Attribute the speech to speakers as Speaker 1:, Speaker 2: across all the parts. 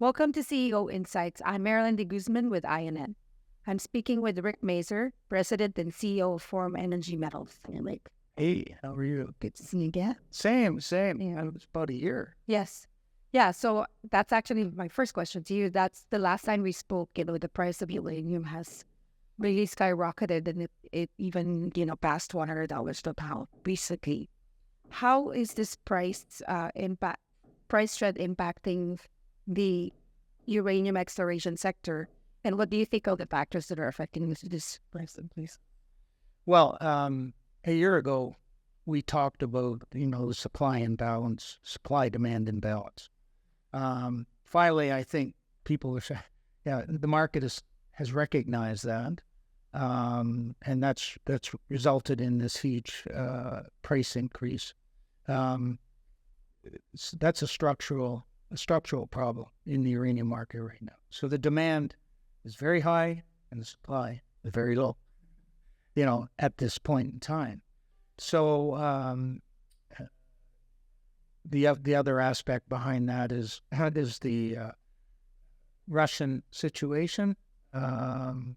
Speaker 1: Welcome to CEO Insights. I'm Marilyn de Guzman with INN. I'm speaking with Rick Mazur, President and CEO of Forum Energy Metals.
Speaker 2: Hey, how are you?
Speaker 1: Good to see you again.
Speaker 2: Same.
Speaker 1: Yeah.
Speaker 2: It's about a year.
Speaker 1: Yes. Yeah, so that's actually my first question to you. That's the last time we spoke, the price of uranium has really skyrocketed and it even, past $100 per pound recently. How is this price trend impacting the uranium exploration sector? And what do you think are the factors that are affecting this price increase?
Speaker 2: Well, a year ago, we talked about, the supply-demand imbalance. Finally, I think people are saying, the market has recognized that. And that's resulted in this huge price increase. That's a structural problem in the uranium market right now. So the demand is very high and the supply is very low, at this point in time. So the other aspect behind that is the Russian situation. There's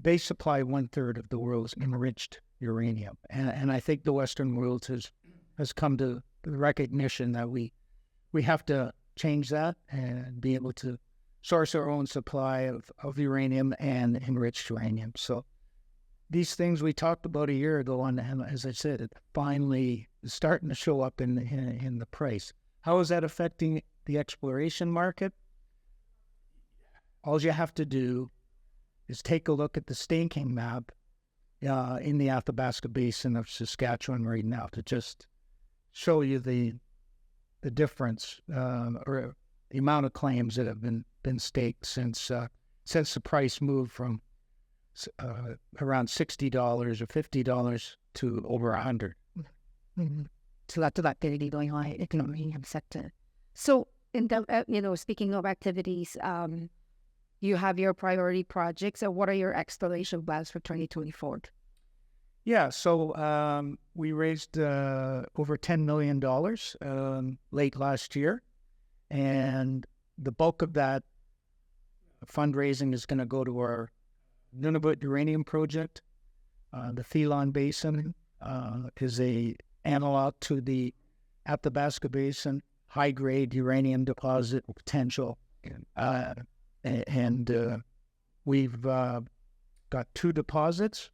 Speaker 2: they supply 1/3 of the world's enriched uranium, and I think the Western world has come to the recognition that we have to change that and be able to source our own supply of uranium and enriched uranium. So these things we talked about a year ago, and as I said, it finally is starting to show up in the price. How is that affecting the exploration market? All you have to do is take a look at the staking map in the Athabasca Basin of Saskatchewan right now to just show you the difference or the amount of claims that have been staked since the price moved from around $60 or $50 to over $100.
Speaker 1: Mm-hmm. So that's about activity going on in the uranium sector. So, in the, speaking of activities, you have your priority projects. So what are your exploration plans for 2024?
Speaker 2: Yeah, so we raised over $10 million late last year, and the bulk of that fundraising is going to go to our Nunavut uranium project. The Thelon Basin is a analog to the Athabasca Basin, high-grade uranium deposit potential. And we've got two deposits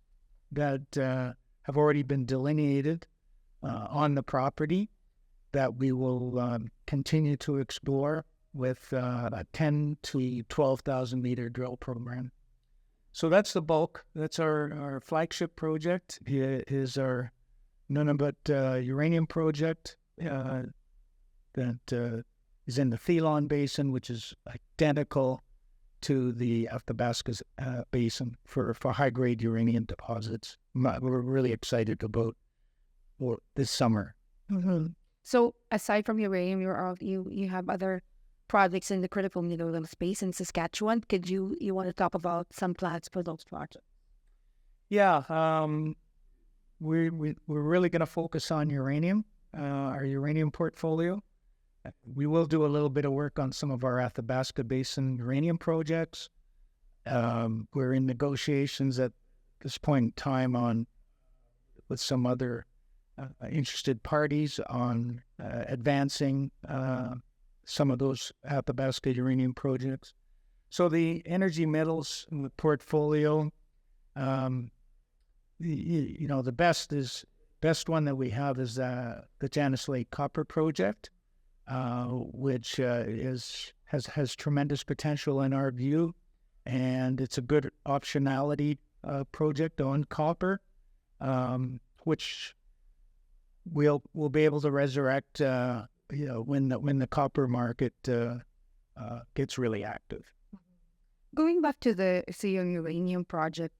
Speaker 2: that have already been delineated on the property that we will continue to explore with a 10 to 12,000 meter drill program. So that's the bulk. That's our flagship project. It is our Nunavut uranium project that is in the Thelon Basin, which is identical to the Athabasca Basin for high-grade uranium deposits. We're really excited about this summer.
Speaker 1: Mm-hmm. So aside from uranium, you have other projects in the critical mineral space in Saskatchewan. You want to talk about some plans for those projects?
Speaker 2: Yeah, we're really going to focus on uranium, our uranium portfolio. We will do a little bit of work on some of our Athabasca Basin uranium projects. We're in negotiations at this point in time with some other interested parties on advancing some of those Athabasca uranium projects. So the energy metals in the portfolio, the best one that we have is the Janus Lake Copper Project, which has tremendous potential in our view, and it's a good optionality project on copper, which we'll be able to resurrect when the copper market gets really active.
Speaker 1: Going back to the CEO uranium project,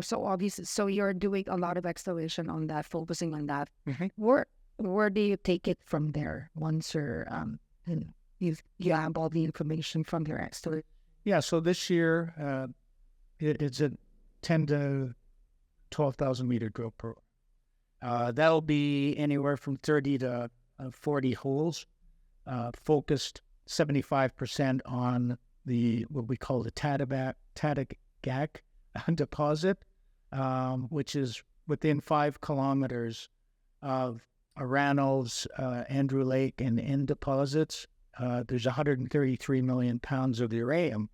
Speaker 1: so you're doing a lot of exploration on that, focusing on that.
Speaker 2: Mm-hmm.
Speaker 1: Where do you take it from there once you have all the information from your exploration?
Speaker 2: Yeah, so this year it's a 10 to 12,000 meter drill program. That'll be anywhere from 30 to 40 holes, focused 75% on what we call the Tadagak deposit, which is within 5 kilometers of Arano's Andrew Lake and N deposits. There's 133 million pounds of uranium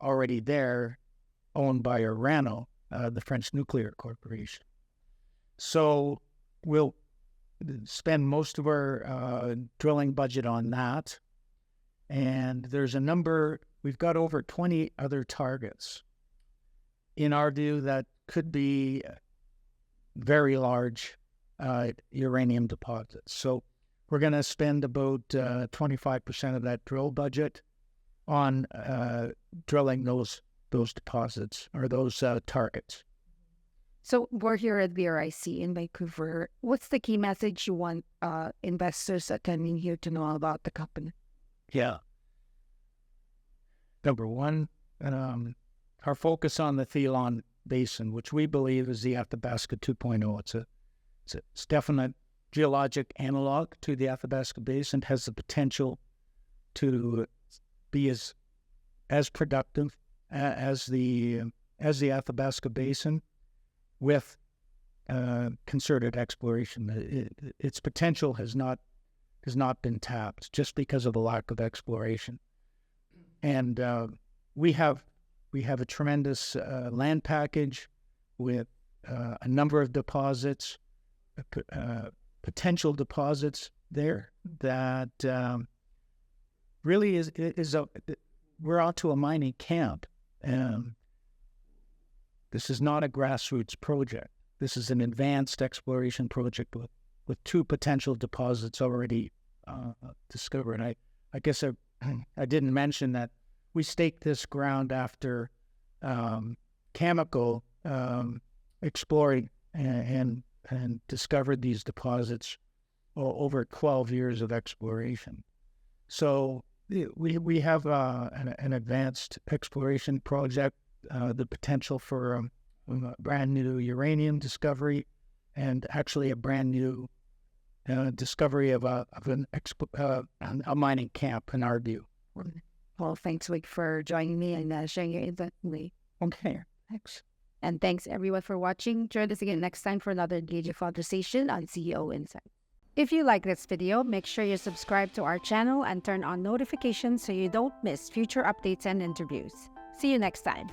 Speaker 2: already there, owned by Urano, the French nuclear corporation. So we'll spend most of our drilling budget on that. And there's we've got over 20 other targets, in our view, that could be very large uranium deposits. So we're going to spend about 25% of that drill budget on drilling those deposits or those targets.
Speaker 1: So we're here at BRIC in Vancouver. What's the key message you want investors attending here to know about the company?
Speaker 2: Yeah. Number one, our focus on the Thelon Basin, which we believe is the Athabasca 2.0. It's a definite geologic analog to the Athabasca Basin, has the potential to be as productive as the Athabasca Basin with concerted exploration. Its potential has not been tapped just because of the lack of exploration. And we have a tremendous land package with a number of deposits, potential deposits there that really we're out to a mining camp. This is not a grassroots project. This is an advanced exploration project with 2 potential deposits already discovered. I guess I didn't mention that we staked this ground after Cameco explored and discovered these deposits over 12 years of exploration. So we have an advanced exploration project, the potential for a brand new uranium discovery, and actually a brand new discovery of a mining camp, in our view.
Speaker 1: Well, thanks, Rick, for joining me and sharing your insight with me.
Speaker 2: Okay, thanks.
Speaker 1: And thanks, everyone, for watching. Join us again next time for another engaging conversation on CEO Insight. If you like this video, make sure you subscribe to our channel and turn on notifications so you don't miss future updates and interviews. See you next time.